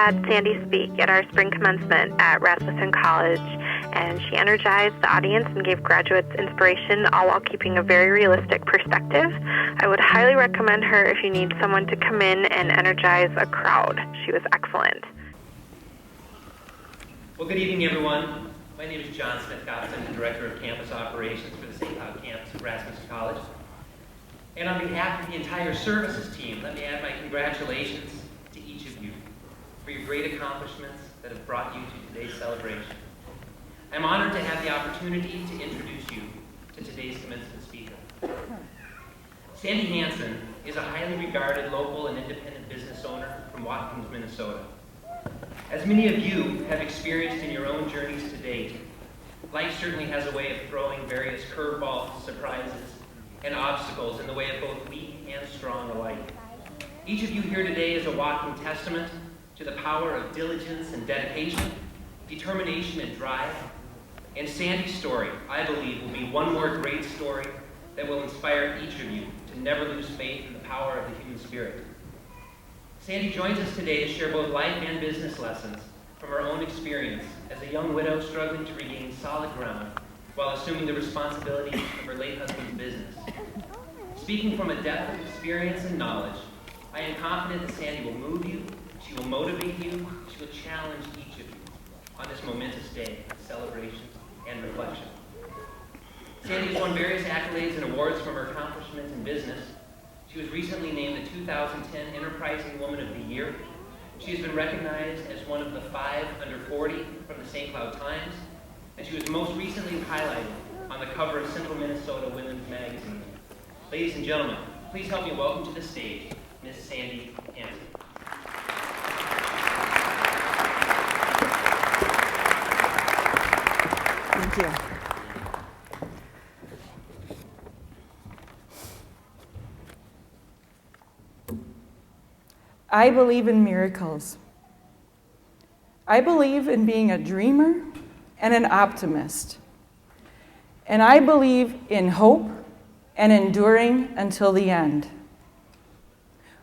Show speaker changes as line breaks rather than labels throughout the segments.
had Sandy speak at our spring commencement at Rasmussen College, and she energized the audience and gave graduates inspiration, all while keeping a very realistic perspective. I would highly recommend her if you need someone to come in and energize a crowd. She was excellent.
Well, good evening, everyone. My name is John Smith-Goff. I'm the Director of Campus Operations for the St. Cloud campus at Rasmussen College. And on behalf of the entire services team, let me add my congratulations to each of you for your great accomplishments that have brought you to today's celebration. I'm honored to have the opportunity to introduce you to today's commencement speaker. Sandy Hansen is a highly regarded local and independent business owner from Watkins, Minnesota. As many of you have experienced in your own journeys to date, life certainly has a way of throwing various curveballs, surprises, and obstacles in the way of both weak and strong alike. Each of you here today is a walking testament to the power of diligence and dedication, determination and drive. And Sandy's story, I believe, will be one more great story that will inspire each of you to never lose faith in the power of the human spirit. Sandy joins us today to share both life and business lessons from her own experience as a young widow struggling to regain solid ground while assuming the responsibility of her late husband's business. Speaking from a depth of experience and knowledge, I am confident that Sandy will move you, she will motivate you, she will challenge each of you on this momentous day of celebration and reflection. Sandy has won various accolades and awards from her accomplishments in business. She was recently named the 2010 Enterprising Woman of the Year. She has been recognized as one of the 5 under 40 from the St. Cloud Times, and she was most recently highlighted on the cover of Central Minnesota Women's Magazine. Ladies and gentlemen, please help me welcome to the stage Miss Sandy Hansen.
Thank you. I believe in miracles. I believe in being a dreamer and an optimist. And I believe in hope and enduring until the end.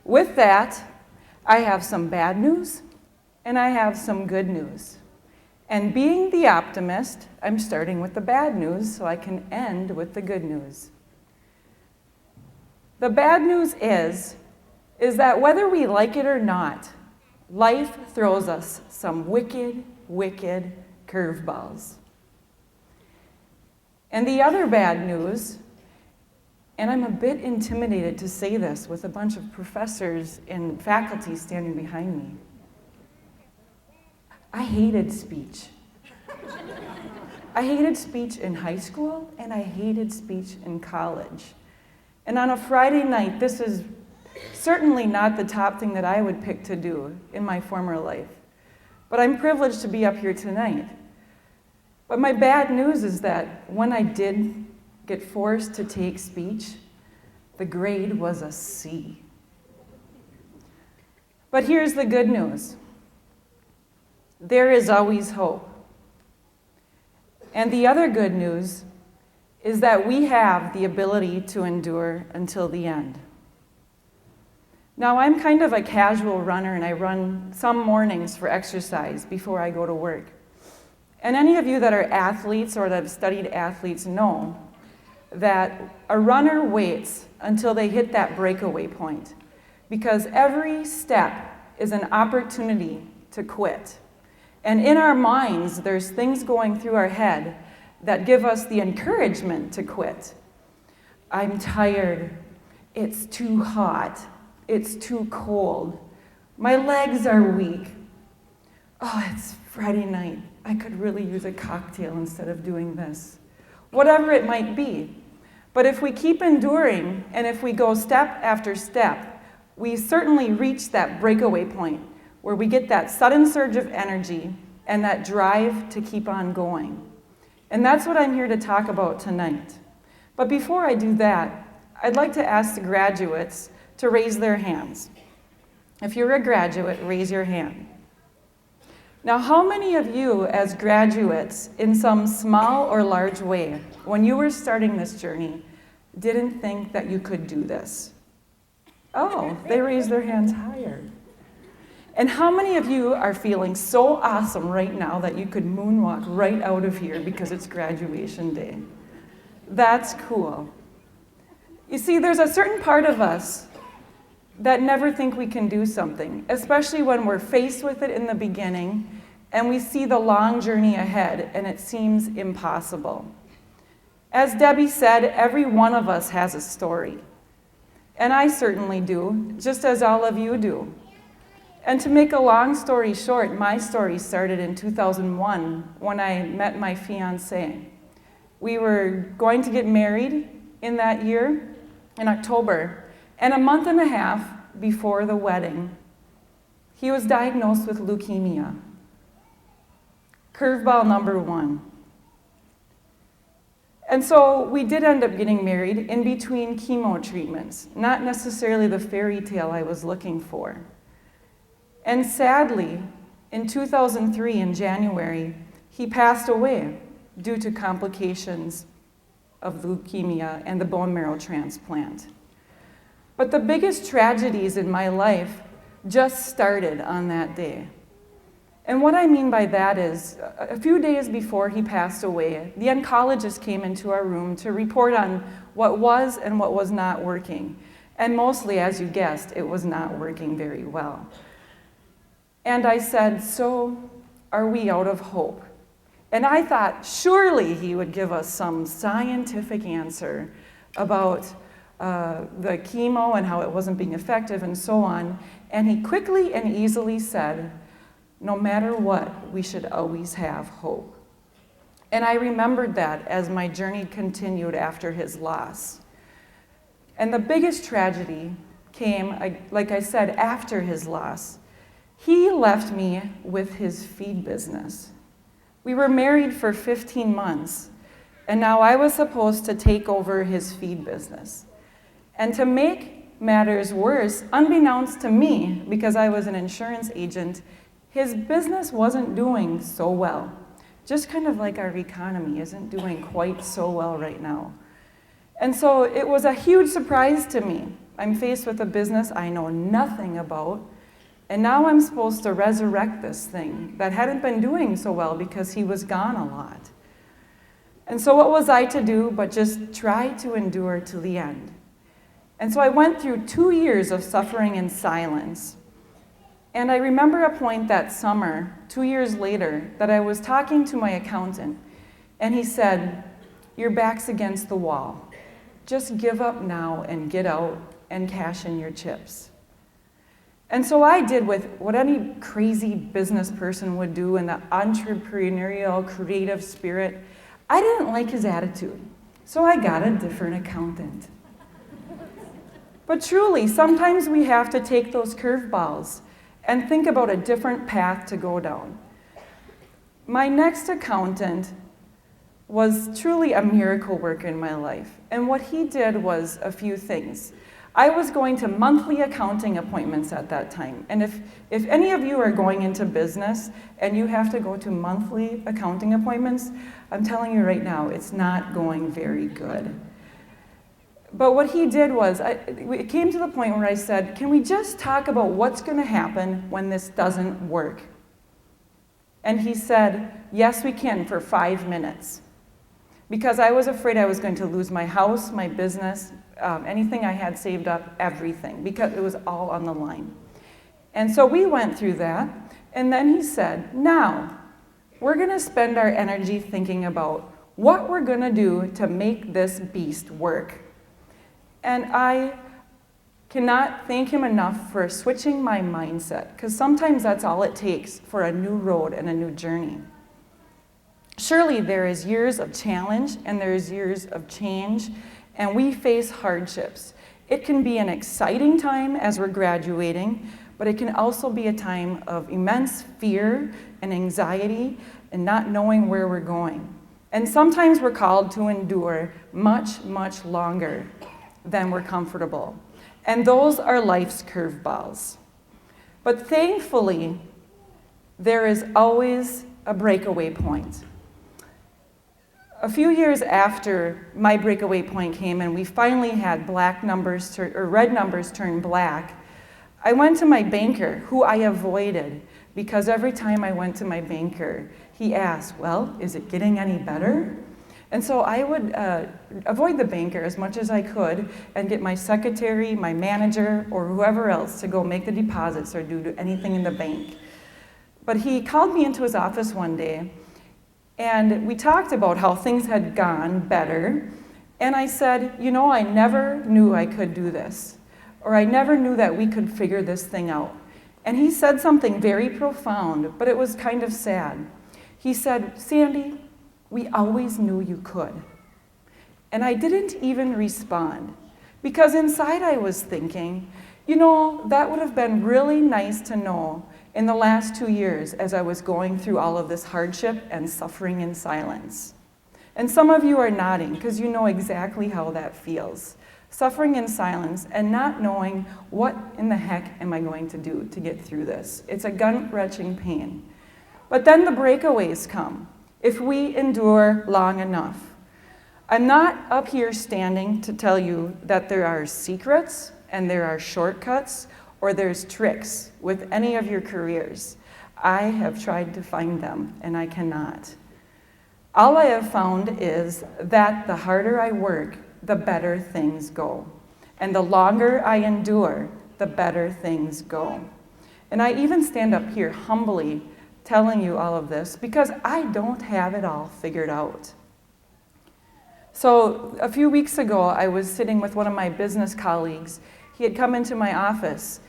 With that, I have some bad news and I have some good news. And being the optimist, I'm starting with the bad news so I can end with the good news. The bad news is that whether we like it or not, life throws us some wicked, wicked curveballs. And the other bad news, and I'm a bit intimidated to say this with a bunch of professors and faculty standing behind me, I hated speech. I hated speech in high school, and I hated speech in college. And on a Friday night, this is certainly not the top thing that I would pick to do in my former life. But I'm privileged to be up here tonight. But my bad news is that when I did get forced to take speech, the grade was a C. But here's the good news. There is always hope. And the other good news is that we have the ability to endure until the end. Now, I'm kind of a casual runner, and I run some mornings for exercise before I go to work. And any of you that are athletes or that have studied athletes know that a runner waits until they hit that breakaway point, because every step is an opportunity to quit. And in our minds, there's things going through our head that give us the encouragement to quit. I'm tired. It's too hot. It's too cold. My legs are weak. Oh, it's Friday night. I could really use a cocktail instead of doing this. Whatever it might be. But if we keep enduring, and if we go step after step, we certainly reach that breakaway point where we get that sudden surge of energy and that drive to keep on going. And that's what I'm here to talk about tonight. But before I do that, I'd like to ask the graduates to raise their hands. If you're a graduate, raise your hand. Now, how many of you as graduates, in some small or large way, when you were starting this journey, didn't think that you could do this? Oh, they raised their hands higher. And how many of you are feeling so awesome right now that you could moonwalk right out of here because it's graduation day? That's cool. You see, there's a certain part of us that never think we can do something, especially when we're faced with it in the beginning and we see the long journey ahead and it seems impossible. As Debbie said, every one of us has a story. And I certainly do, just as all of you do. And to make a long story short, my story started in 2001 when I met my fiancé. We were going to get married in that year, in October, and a month and a half before the wedding, he was diagnosed with leukemia. Curveball number one. And so we did end up getting married in between chemo treatments, not necessarily the fairy tale I was looking for. And sadly, in 2003, in January, he passed away due to complications of leukemia and the bone marrow transplant. But the biggest tragedies in my life just started on that day. And what I mean by that is, a few days before he passed away, the oncologist came into our room to report on what was and what was not working. And mostly, as you guessed, it was not working very well. And I said, "So, are we out of hope?" And I thought, surely he would give us some scientific answer about the chemo and how it wasn't being effective and so on. And he quickly and easily said, "No matter what, we should always have hope." And I remembered that as my journey continued after his loss. And the biggest tragedy came, like I said, after his loss. He left me with his feed business. We were married for 15 months, and now I was supposed to take over his feed business. And to make matters worse, unbeknownst to me, because I was an insurance agent, his business wasn't doing so well. Just kind of like our economy isn't doing quite so well right now. And so it was a huge surprise to me. I'm faced with a business I know nothing about, and now I'm supposed to resurrect this thing that hadn't been doing so well because he was gone a lot. And so what was I to do but just try to endure to the end? And so I went through 2 years of suffering in silence. And I remember a point that summer, 2 years later, that I was talking to my accountant, and he said, "Your back's against the wall. Just give up now and get out and cash in your chips." And so I did with what any crazy business person would do in the entrepreneurial, creative spirit. I didn't like his attitude, so I got a different accountant. But truly, sometimes we have to take those curveballs and think about a different path to go down. My next accountant was truly a miracle worker in my life. And what he did was a few things. I was going to monthly accounting appointments at that time. And if any of you are going into business and you have to go to monthly accounting appointments, I'm telling you right now, it's not going very good. But what he did was, it came to the point where I said, "Can we just talk about what's going to happen when this doesn't work?" And he said, "Yes, we can, for 5 minutes." Because I was afraid I was going to lose my house, my business, anything I had saved up, everything, because it was all on the line. And so we went through that, and then he said, "Now, we're going to spend our energy thinking about what we're going to do to make this beast work." And I cannot thank him enough for switching my mindset, because sometimes that's all it takes for a new road and a new journey. Surely there is years of challenge and there is years of change, and we face hardships. It can be an exciting time as we're graduating, but it can also be a time of immense fear and anxiety and not knowing where we're going. And sometimes we're called to endure much, much longer than we're comfortable. And those are life's curveballs. But thankfully, there is always a breakaway point. A few years after my breakaway point came and we finally had red numbers turn black, I went to my banker, who I avoided, because every time I went to my banker, he asked, well, is it getting any better? And so I would avoid the banker as much as I could and get my secretary, my manager, or whoever else to go make the deposits or do anything in the bank. But he called me into his office one day, and we talked about how things had gone better. And I said, you know, I never knew I could do this, or I never knew that we could figure this thing out. And he said something very profound, but it was kind of sad. He said, Sandy, we always knew you could. And I didn't even respond, because inside I was thinking, you know, that would have been really nice to know in the last 2 years as I was going through all of this hardship and suffering in silence. And some of you are nodding because you know exactly how that feels. Suffering in silence and not knowing what in the heck am I going to do to get through this. It's a gut-wrenching pain. But then the breakaways come, if we endure long enough. I'm not up here standing to tell you that there are secrets and there are shortcuts or there's tricks with any of your careers. I have tried to find them and I cannot. All I have found is that the harder I work, the better things go. And the longer I endure, the better things go. And I even stand up here humbly telling you all of this because I don't have it all figured out. So a few weeks ago, I was sitting with one of my business colleagues. He had come into my office,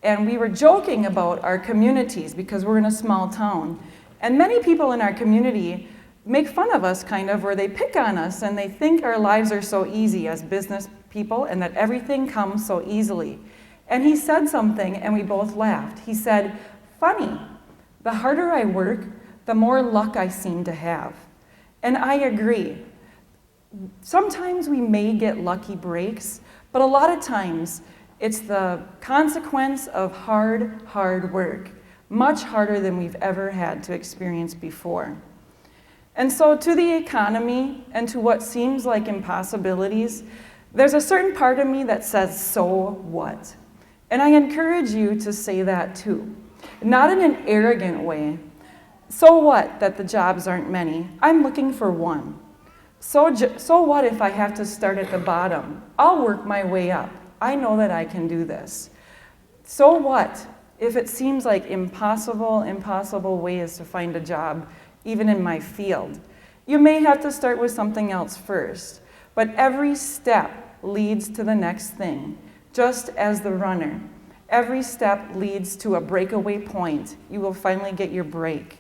and we were joking about our communities because we're in a small town. And many people in our community make fun of us, kind of, or they pick on us, and they think our lives are so easy as business people and that everything comes so easily. And he said something, and we both laughed. He said, funny, the harder I work, the more luck I seem to have. And I agree. Sometimes we may get lucky breaks, but a lot of times it's the consequence of hard work, much harder than we've ever had to experience before. And so to the economy and to what seems like impossibilities, there's a certain part of me that says, so what? And I encourage you to say that too. Not in an arrogant way. So what that the jobs aren't many? I'm looking for one. So what if I have to start at the bottom? I'll work my way up. I know that I can do this. So what if it seems like impossible ways to find a job, even in my field? You may have to start with something else first, but every step leads to the next thing, just as the runner. Every step leads to a breakaway point. You will finally get your break.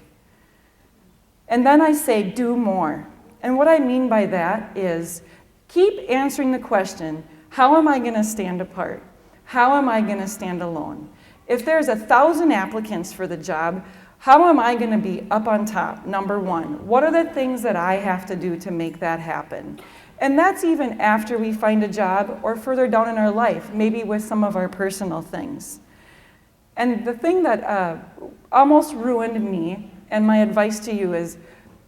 And then I say, do more. And what I mean by that is keep answering the question, how am I going to stand apart? How am I going to stand alone? If there's 1,000 applicants for the job, how am I going to be up on top, number one? What are the things that I have to do to make that happen? And that's even after we find a job or further down in our life, maybe with some of our personal things. And the thing that almost ruined me, and my advice to you is,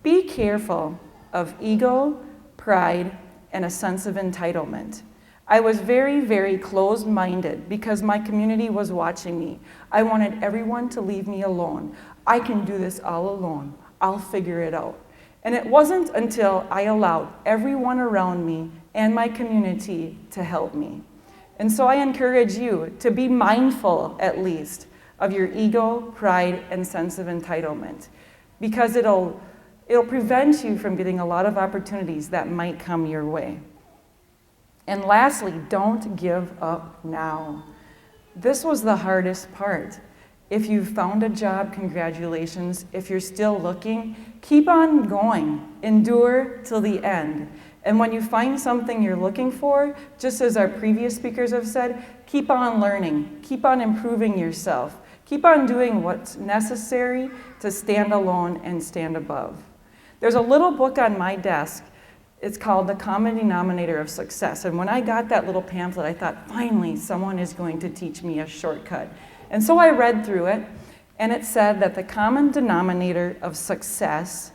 be careful of ego, pride, and a sense of entitlement. I was very, very closed-minded because my community was watching me. I wanted everyone to leave me alone. I can do this all alone. I'll figure it out. And it wasn't until I allowed everyone around me and my community to help me. And so I encourage you to be mindful, at least, of your ego, pride, and sense of entitlement, because it'll prevent you from getting a lot of opportunities that might come your way. And lastly, don't give up now. This was the hardest part. If you've found a job, congratulations. If you're still looking, keep on going. Endure till the end. And when you find something you're looking for, just as our previous speakers have said, keep on learning. Keep on improving yourself. Keep on doing what's necessary to stand alone and stand above. There's a little book on my desk. It's called The Common Denominator of Success. And when I got that little pamphlet, I thought, finally, someone is going to teach me a shortcut. And so I read through it, and it said that the common denominator of success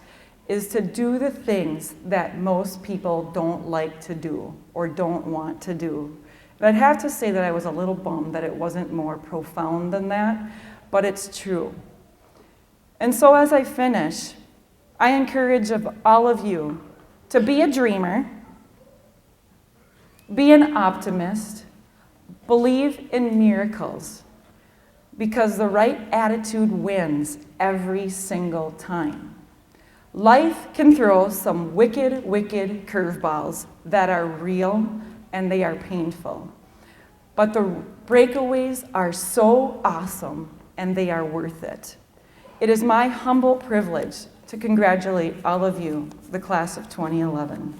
is to do the things that most people don't like to do or don't want to do. But I'd have to say that I was a little bummed that it wasn't more profound than that, but it's true. And so as I finish, I encourage all of you to be a dreamer, be an optimist, believe in miracles, because the right attitude wins every single time. Life can throw some wicked, wicked curveballs that are real and they are painful. But the breakaways are so awesome and they are worth it. It is my humble privilege to congratulate all of you, the class of 2011.